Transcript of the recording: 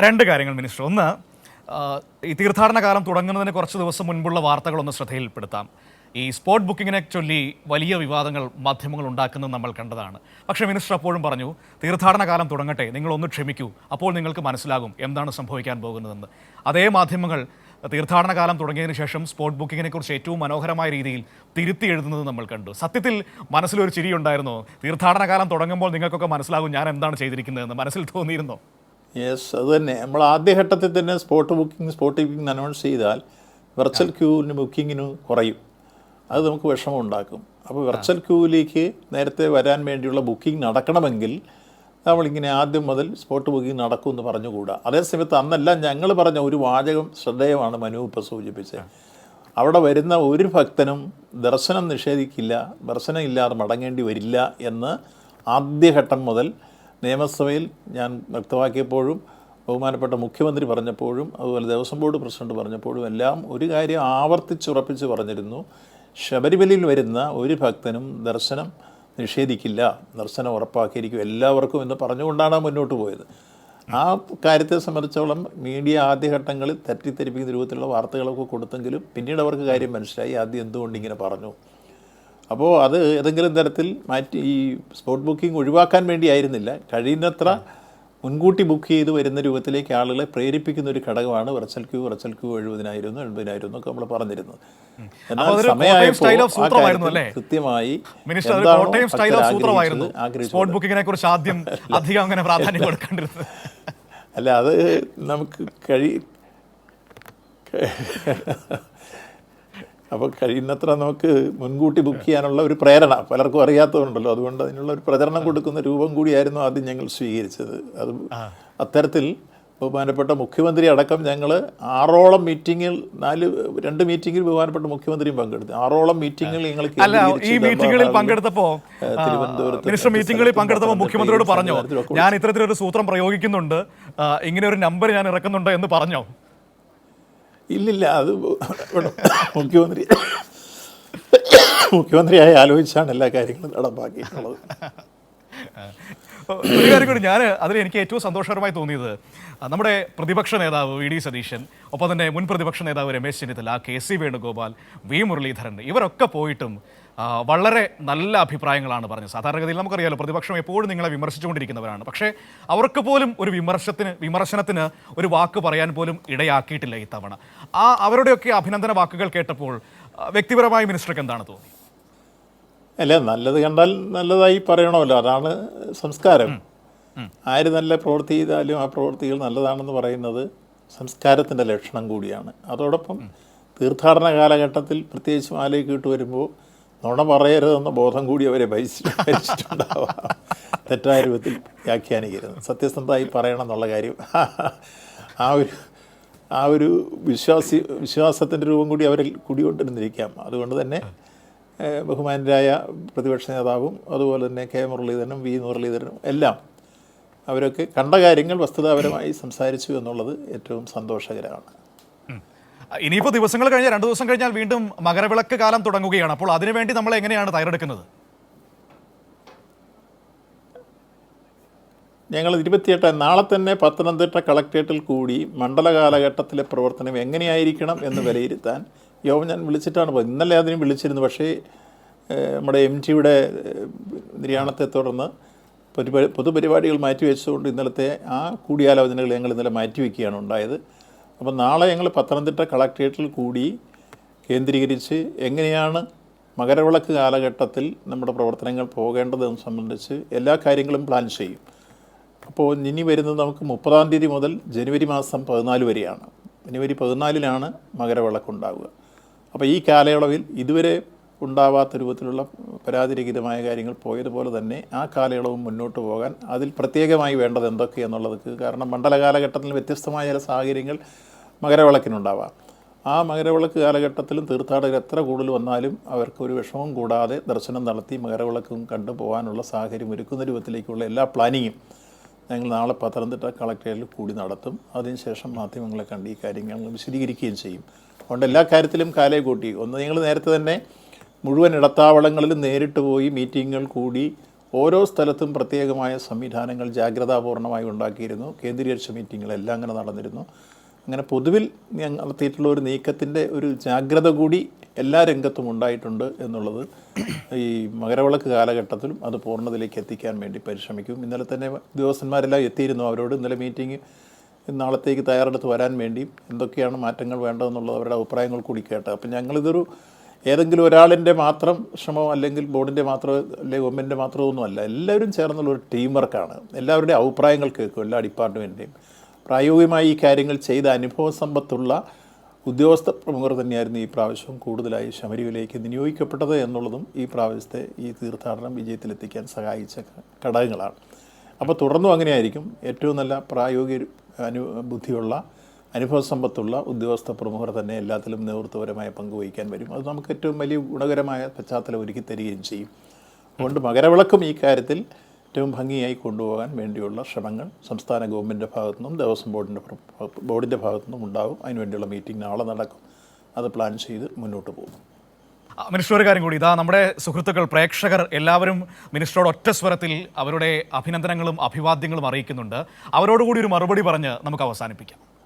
രണ്ട് കാര്യങ്ങൾ മിനിസ്റ്റർ. ഒന്ന്, ഈ തീർത്ഥാടന കാലം തുടങ്ങുന്നതിന് കുറച്ച് ദിവസം മുൻപുള്ള വാർത്തകളൊന്ന് ശ്രദ്ധയിൽപ്പെടുത്താം. ഈ സ്പോട്ട് ബുക്കിങ്ങിനെ ചൊല്ലി വലിയ വിവാദങ്ങൾ മാധ്യമങ്ങൾ ഉണ്ടാക്കുന്നത് നമ്മൾ കണ്ടതാണ്. പക്ഷേ മിനിസ്റ്റർ അപ്പോഴും പറഞ്ഞു, തീർത്ഥാടന കാലം തുടങ്ങട്ടെ, നിങ്ങളൊന്ന് ക്ഷമിക്കൂ, അപ്പോൾ നിങ്ങൾക്ക് മനസ്സിലാകും എന്താണ് സംഭവിക്കാൻ പോകുന്നതെന്ന്. അതേ മാധ്യമങ്ങൾ തീർത്ഥാടന കാലം തുടങ്ങിയതിന് ശേഷം സ്പോട്ട് ബുക്കിങ്ങിനെ കുറിച്ച് ഏറ്റവും മനോഹരമായ രീതിയിൽ തിരുത്തി എഴുതുന്നത് നമ്മൾ കണ്ടു. സത്യത്തിൽ മനസ്സിലൊരു ചിരി ഉണ്ടായിരുന്നോ? തീർത്ഥാടന കാലം തുടങ്ങുമ്പോൾ നിങ്ങൾക്കൊക്കെ മനസ്സിലാകും ഞാൻ എന്താണ് ചെയ്തിരിക്കുന്നതെന്ന് മനസ്സിൽ തോന്നിയിരുന്നോ? യെസ്, അത് തന്നെ. നമ്മൾ ആദ്യഘട്ടത്തിൽ തന്നെ സ്പോട്ട് ബുക്കിംഗ് അനൗൺസ് ചെയ്താൽ വെർച്വൽ ക്യൂവിന് ബുക്കിങ്ങിന് കുറയും. അത് നമുക്ക് വിഷമം ഉണ്ടാക്കും. അപ്പോൾ വെർച്വൽ ക്യൂവിലേക്ക് നേരത്തെ വരാൻ വേണ്ടിയുള്ള ബുക്കിംഗ് നടക്കണമെങ്കിൽ നമ്മളിങ്ങനെ ആദ്യം മുതൽ സ്പോട്ട് ബുക്കിംഗ് നടക്കുമെന്ന് പറഞ്ഞുകൂടാ. അതേസമയത്ത് അന്നെല്ലാം ഞങ്ങൾ പറഞ്ഞ ഒരു വാചകം ശ്രദ്ധേയമാണ് മനു ഇപ്പോൾ സൂചിപ്പിച്ചത്. അവിടെ വരുന്ന ഒരു ഭക്തനും ദർശനം നിഷേധിക്കില്ല, ദർശനം ഇല്ലാതെ മടങ്ങേണ്ടി വരില്ല എന്ന് ആദ്യഘട്ടം മുതൽ നിയമസഭയിൽ ഞാൻ വ്യക്തമാക്കിയപ്പോഴും ബഹുമാനപ്പെട്ട മുഖ്യമന്ത്രി പറഞ്ഞപ്പോഴും അതുപോലെ ദേവസ്വം ബോർഡ് പ്രസിഡന്റ് പറഞ്ഞപ്പോഴും എല്ലാം ഒരു കാര്യം ആവർത്തിച്ചുറപ്പിച്ച് പറഞ്ഞിരുന്നു. ശബരിമലയിൽ വരുന്ന ഒരു ഭക്തനും ദർശനം നിഷേധിക്കില്ല, ദർശനം ഉറപ്പാക്കിയിരിക്കും എല്ലാവർക്കും എന്ന് പറഞ്ഞുകൊണ്ടാണ് മുന്നോട്ട് പോയത്. ആ കാര്യത്തെ സംബന്ധിച്ചോളം മീഡിയ ആദ്യഘട്ടങ്ങളിൽ തെറ്റിദ്ധരിപ്പിക്കുന്ന രൂപത്തിലുള്ള വാർത്തകളൊക്കെ കൊടുത്തെങ്കിലും പിന്നീട് അവർക്ക് കാര്യം മനസ്സിലായി ആദ്യം എന്തുകൊണ്ട് ഇങ്ങനെ പറഞ്ഞു. അപ്പോൾ അത് ഏതെങ്കിലും തരത്തിൽ മാറ്റി ഈ സ്പോട്ട് ബുക്കിംഗ് ഒഴിവാക്കാൻ വേണ്ടിയായിരുന്നില്ല, കഴിയുന്നത്ര മുൻകൂട്ടി ബുക്ക് ചെയ്ത് വരുന്ന രൂപത്തിലേക്ക് ആളുകളെ പ്രേരിപ്പിക്കുന്ന ഒരു ഘടകമാണ് വെർച്വൽ ക്യൂ 70,000 എന്നൊക്കെ നമ്മൾ പറഞ്ഞിരുന്നത്. എന്നാൽ സമയമായപ്പോൾ കൃത്യമായി അല്ല, അത് നമുക്ക് അപ്പോൾ കഴിയുന്നത്ര നമുക്ക് മുൻകൂട്ടി ബുക്ക് ചെയ്യാനുള്ള ഒരു പ്രേരണ പലർക്കും അറിയാത്തതുണ്ടല്ലോ, അതുകൊണ്ട് അതിനുള്ള ഒരു പ്രചരണം കൊടുക്കുന്ന രൂപം കൂടിയായിരുന്നു ആദ്യം ഞങ്ങൾ സ്വീകരിച്ചത്. അത് അത്തരത്തിൽ ബഹുമാനപ്പെട്ട മുഖ്യമന്ത്രി അടക്കം ഞങ്ങൾ 6ഓളം മീറ്റിങ്ങിൽ 2 മീറ്റിങ്ങിൽ ബഹുമാനപ്പെട്ട മുഖ്യമന്ത്രിയും പങ്കെടുത്തു. 6ഓളം മീറ്റിങ്ങിൽ ഞങ്ങൾ മീറ്റിങ്ങുകളിൽ പങ്കെടുത്തപ്പോൾ മുഖ്യമന്ത്രിയോട് പറഞ്ഞോ, ഞാൻ ഇത്തരത്തിലൊരു സൂത്രം പ്രയോഗിക്കുന്നുണ്ട്, ഇങ്ങനെ ഒരു നമ്പർ ഞാൻ ഇറക്കുന്നുണ്ട് എന്ന് പറഞ്ഞോ? ഇല്ലില്ല, അത് മുഖ്യമന്ത്രിയായി ആലോചിച്ചാണ് എല്ലാ കാര്യങ്ങളും നടപ്പാക്കിയിട്ടുള്ളത്. ഒരു കാര്യം കൂടി അതിൽ എനിക്ക് ഏറ്റവും സന്തോഷകരമായി തോന്നിയത്, നമ്മുടെ പ്രതിപക്ഷ നേതാവ് വി ഡി സതീശൻ, ഒപ്പം തന്നെ മുൻ പ്രതിപക്ഷ നേതാവ് രമേശ് ചെന്നിത്തല, കെ.സി. വേണുഗോപാൽ, വി മുരളീധരൻ, ഇവരൊക്കെ പോയിട്ടും വളരെ നല്ല അഭിപ്രായങ്ങളാണ് പറഞ്ഞത്. സാധാരണഗതിയിൽ നമുക്കറിയാലോ, പ്രതിപക്ഷം എപ്പോഴും നിങ്ങളെ വിമർശിച്ചുകൊണ്ടിരിക്കുന്നവരാണ്. പക്ഷേ അവർക്ക് പോലും ഒരു വിമർശനത്തിന് ഒരു വാക്ക് പറയാൻ പോലും ഇടയാക്കിയിട്ടില്ല ഇത്തവണ. അവരുടെയൊക്കെ അഭിനന്ദന വാക്കുകൾ കേട്ടപ്പോൾ വ്യക്തിപരമായി മിനിസ്റ്റർക്ക് എന്താണ് തോന്നി? അല്ല, നല്ലത് കണ്ടാൽ നല്ലതായി പറയണമല്ലോ, അതാണ് സംസ്കാരം. ആര് നല്ല പ്രവൃത്തി ചെയ്താലും ആ പ്രവൃത്തികൾ നല്ലതാണെന്ന് പറയുന്നത് സംസ്കാരത്തിൻ്റെ ലക്ഷണം കൂടിയാണ്. അതോടൊപ്പം തീർത്ഥാടന കാലഘട്ടത്തിൽ പ്രത്യേകിച്ച് മാലയ്ക്ക് ഇട്ട് വരുമ്പോൾ നുണ പറയരുതെന്ന ബോധം കൂടി അവരെ ഭരിച്ചിട്ടുണ്ടാവാം. തെറ്റായ രൂപത്തിൽ വ്യാഖ്യാനിക്കരുത്, സത്യസന്ധമായി പറയണം എന്നുള്ള കാര്യം ആ ഒരു വിശ്വാസത്തിൻ്റെ രൂപം കൂടി അവരിൽ കുടികൊണ്ടിരുന്നിരിക്കാം. അതുകൊണ്ട് തന്നെ ബഹുമാനരായ പ്രതിപക്ഷ നേതാവും അതുപോലെ തന്നെ കെ മുരളീധരനും വി മുരളീധരനും എല്ലാം അവരൊക്കെ കണ്ട കാര്യങ്ങൾ വസ്തുതാപരമായി സംസാരിച്ചു എന്നുള്ളത് ഏറ്റവും സന്തോഷകരമാണ്. ഇനിയിപ്പോൾ ദിവസങ്ങൾ കഴിഞ്ഞാൽ 2 ദിവസം കഴിഞ്ഞാൽ വീണ്ടും മകരവിളക്ക് കാലം തുടങ്ങുകയാണ്. അപ്പോൾ അതിനുവേണ്ടി നമ്മൾ എങ്ങനെയാണ് തയ്യാറെടുക്കുന്നത്? ഞങ്ങൾ 28 നാളെ തന്നെ പത്തനംതിട്ട കളക്ട്രേറ്റിൽ കൂടി മണ്ഡല കാലഘട്ടത്തിലെ പ്രവർത്തനം എങ്ങനെയായിരിക്കണം എന്ന് വിലയിരുത്താൻ യോഗം ഞാൻ വിളിച്ചിട്ടാണ് പോയത്. ഇന്നലെ അതിന് വിളിച്ചിരുന്നു, പക്ഷേ നമ്മുടെ MTയുടെ നിര്യാണത്തെ തുടർന്ന് പൊതുപരിപാടികൾ മാറ്റിവെച്ചുകൊണ്ട് ഇന്നലത്തെ ആ കൂടിയാലോചനകൾ ഞങ്ങൾ ഇന്നലെ മാറ്റിവെക്കുകയാണ് ഉണ്ടായത്. അപ്പം നാളെ ഞങ്ങൾ പത്തനംതിട്ട കളക്ട്രേറ്റിൽ കൂടി കേന്ദ്രീകരിച്ച് എങ്ങനെയാണ് മകരവിളക്ക് കാലഘട്ടത്തിൽ നമ്മുടെ പ്രവർത്തനങ്ങൾ പോകേണ്ടതെന്ന് സംബന്ധിച്ച് എല്ലാ കാര്യങ്ങളും പ്ലാൻ ചെയ്യും. അപ്പോൾ ഇനി വരുന്നത് നമുക്ക് 30-ാം തീയതി മുതൽ ജനുവരി മാസം 14 വരെയാണ്. ജനുവരി 14-നാണ് മകരവിളക്കുണ്ടാവുക. അപ്പോൾ ഈ കാലയളവിൽ ഇതുവരെ ഉണ്ടാവാത്ത രൂപത്തിലുള്ള പരാതിരഹിതമായ കാര്യങ്ങൾ പോയതുപോലെ തന്നെ ആ കാലയളവും മുന്നോട്ട് പോകാൻ അതിൽ പ്രത്യേകമായി വേണ്ടത് എന്തൊക്കെയെന്നുള്ളത്, കാരണം മണ്ഡല കാലഘട്ടത്തിൽ വ്യത്യസ്തമായ ചില സാഹചര്യങ്ങൾ മകരവിളക്കിനുണ്ടാവാം. ആ മകരവിളക്ക് കാലഘട്ടത്തിലും തീർത്ഥാടകർ എത്ര കൂടുതൽ വന്നാലും അവർക്ക് ഒരു വിഷമവും കൂടാതെ ദർശനം നടത്തി മകരവിളക്കും കണ്ടു പോകാനുള്ള സാഹചര്യം ഒരുക്കുന്ന രൂപത്തിലേക്കുള്ള എല്ലാ പ്ലാനിങ്ങും ഞങ്ങൾ നാളെ പത്തനംതിട്ട കളക്ട്രേറ്റിൽ കൂടി നടത്തും. അതിനുശേഷം മാധ്യമങ്ങളെ കണ്ട് ഈ കാര്യങ്ങൾ വിശദീകരിക്കുകയും ചെയ്യും. അതുകൊണ്ട് എല്ലാ കാര്യത്തിലും കാലേ കൂട്ടി. ഒന്ന്, ഞങ്ങൾ നേരത്തെ തന്നെ മുഴുവൻ ഇടത്താവളങ്ങളിലും നേരിട്ട് പോയി മീറ്റിങ്ങുകൾ കൂടി ഓരോ സ്ഥലത്തും പ്രത്യേകമായ സംവിധാനങ്ങൾ ജാഗ്രതാപൂർണമായി ഉണ്ടാക്കിയിരുന്നു. കേന്ദ്രീകരിച്ച മീറ്റിങ്ങുകളെല്ലാം അങ്ങനെ നടന്നിരുന്നു. അങ്ങനെ പൊതുവിൽ ഞങ്ങൾ നടത്തിയിട്ടുള്ള ഒരു നീക്കത്തിൻ്റെ ഒരു ജാഗ്രത കൂടി എല്ലാ രംഗത്തും ഉണ്ടായിട്ടുണ്ട് എന്നുള്ളത് ഈ മകരവിളക്ക് കാലഘട്ടത്തിലും അത് പൂർണ്ണതയിലേക്ക് എത്തിക്കാൻ വേണ്ടി പരിശ്രമിക്കും. ഇന്നലെ തന്നെ ഉദ്യോഗസ്ഥന്മാരെല്ലാം എത്തിയിരുന്നു. അവരോട് ഇന്നലെ മീറ്റിംഗ് നാളത്തേക്ക് തയ്യാറെടുത്ത് വരാൻ വേണ്ടി എന്തൊക്കെയാണ് മാറ്റങ്ങൾ വേണ്ടതെന്നുള്ളത് അവരുടെ അഭിപ്രായങ്ങൾ കൂടി കേട്ടത്. അപ്പം ഞങ്ങളിതൊരു ഏതെങ്കിലും ഒരാളിൻ്റെ മാത്രം ശ്രമം അല്ലെങ്കിൽ ബോർഡിൻ്റെ മാത്രം അല്ലെങ്കിൽ ഗവൺമെൻറ്റിൻ്റെ മാത്രമൊന്നുമല്ല, എല്ലാവരും ചേർന്നുള്ള ഒരു ടീം വർക്കാണ്. എല്ലാവരുടെയും അഭിപ്രായങ്ങൾ കേൾക്കും, എല്ലാ ഡിപ്പാർട്ട്മെൻറ്റിൻ്റെയും. പ്രായോഗികമായി ഈ കാര്യങ്ങൾ ചെയ്ത അനുഭവ സമ്പത്തുള്ള ഉദ്യോഗസ്ഥ പ്രമുഖർ തന്നെയായിരുന്നു ഈ പ്രാവശ്യം കൂടുതലായി ശബരിമലയിലേക്ക് നിയോഗിക്കപ്പെട്ടത് എന്നുള്ളതും ഈ പ്രാവശ്യത്തെ ഈ തീർത്ഥാടനം വിജയത്തിലെത്തിക്കാൻ സഹായിച്ച ഘടകങ്ങളാണ്. അപ്പോൾ തുടർന്നും അങ്ങനെയായിരിക്കും. ഏറ്റവും നല്ല പ്രായോഗിക ബുദ്ധിയുള്ള അനുഭവ സമ്പത്തുള്ള ഉദ്യോഗസ്ഥ പ്രമുഖർ തന്നെ എല്ലാത്തിലും നേതൃത്വപരമായ പങ്കുവഹിക്കാൻ വരും. അത് നമുക്ക് ഏറ്റവും വലിയ ഗുണകരമായ പശ്ചാത്തലം ഒരുക്കി തരികയും ചെയ്യും. അതുകൊണ്ട് മകരവിളക്കും ഈ കാര്യത്തിൽ ഏറ്റവും ഭംഗിയായി കൊണ്ടുപോകാൻ വേണ്ടിയുള്ള ശ്രമങ്ങൾ സംസ്ഥാന ഗവൺമെൻറ്റിൻ്റെ ഭാഗത്തുനിന്നും ദേവസ്വം ബോർഡിൻ്റെ ഭാഗത്തുനിന്നും ഉണ്ടാകും. അതിനുവേണ്ടിയുള്ള മീറ്റിംഗ് നാളെ നടക്കും. അത് പ്ലാൻ ചെയ്ത് മുന്നോട്ട് പോകും. മിനിസ്റ്റർ, ഒരു കാര്യം കൂടി, ഇതാ നമ്മുടെ സുഹൃത്തുക്കൾ പ്രേക്ഷകർ എല്ലാവരും മിനിസ്റ്ററോട് ഒറ്റ സ്വരത്തിൽ അവരുടെ അഭിനന്ദനങ്ങളും അഭിവാദ്യങ്ങളും അറിയിക്കുന്നുണ്ട്. അവരോടുകൂടി ഒരു മറുപടി പറഞ്ഞ് നമുക്ക് അവസാനിപ്പിക്കാം.